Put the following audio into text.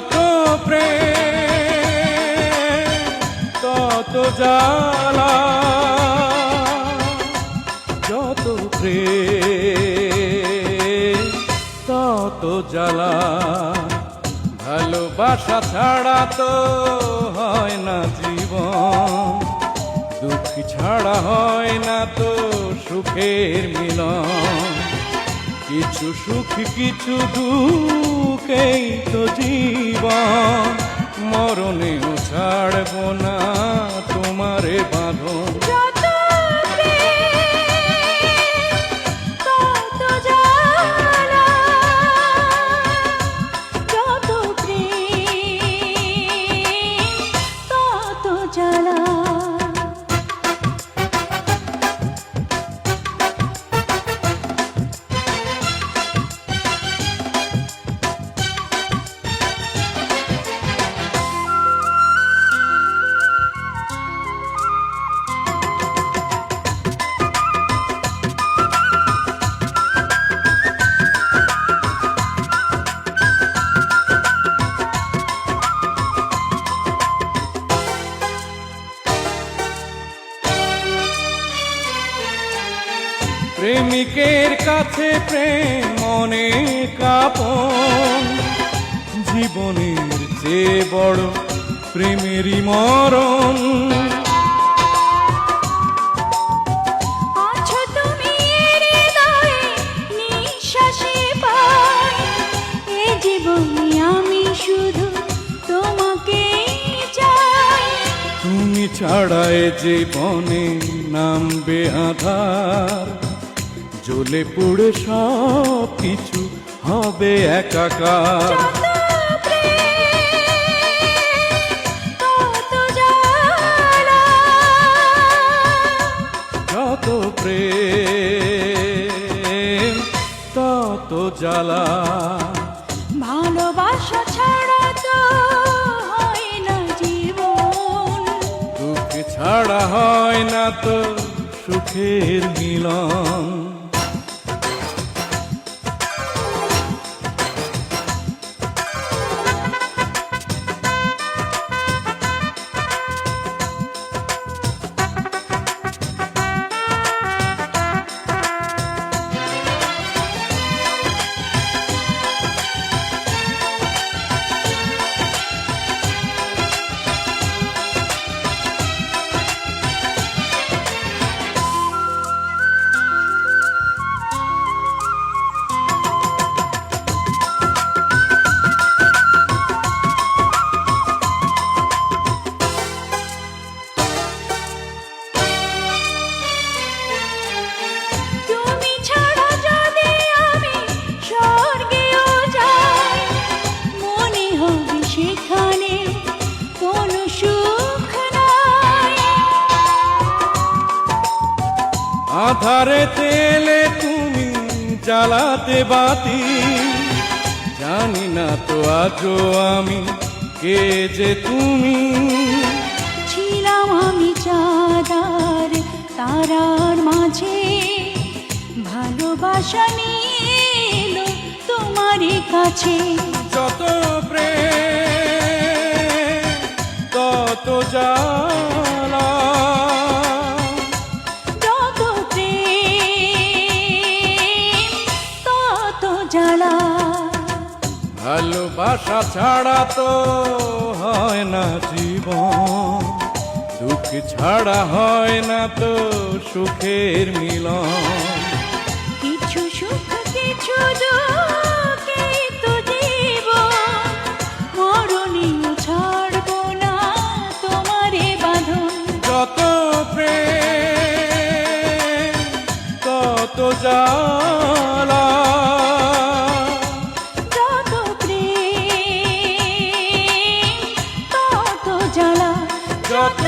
যত প্রেম তত জ্বালা, যত প্রেম তত জ্বালা। ভালোবাসা ছাড়া তো হয় না জীবন, দুঃখ ছাড়া হয় না তো সুখের মিলন। কিছু সুখ কিছু দুঃখেই তো জীবন, মরণেও ছাড়ব না তোমারে বাঁধন। প্রেমিকের কাছে প্রেম অনেক আপন, জীবনের চেয়ে বড় প্রেমেরই মরণ। আছো তুমি হৃদয়ে নিঃশ্বাসে পাই, এ জীবনে আমি শুধু তোমাকে চাই। তুমি ছাড়ায় জীবনে নামবে আধার, জ্বলে পুড়ে সব কিছু হবে একাকার। যত প্রেম তত জ্বালা, ভালোবাসা ছাড়া তো হয় না জীবন, দুঃখ ছাড়া হয় না তো সুখের মিলন। আধারে তেলে তুমি জ্বালাতে বাতি, জানি না তো আজও আমি কে যে তুমি। ছিলাম আমি চাঁদার তারার মাঝে, ভালোবাসা নিয়ে তোমারই কাছে। যত প্রেম তত জ্বালা, ভালোবাসা ছাড়া তো হয় না জীবন, দুঃখ ছাড়া হয় না তো সুখের মিলন। কিছু সুখ কিছু দুঃখে তো জীবন, মরণেও ছাড়ব না তোমারে বাঁধন। যত প্রেম তত জ্বালা, যত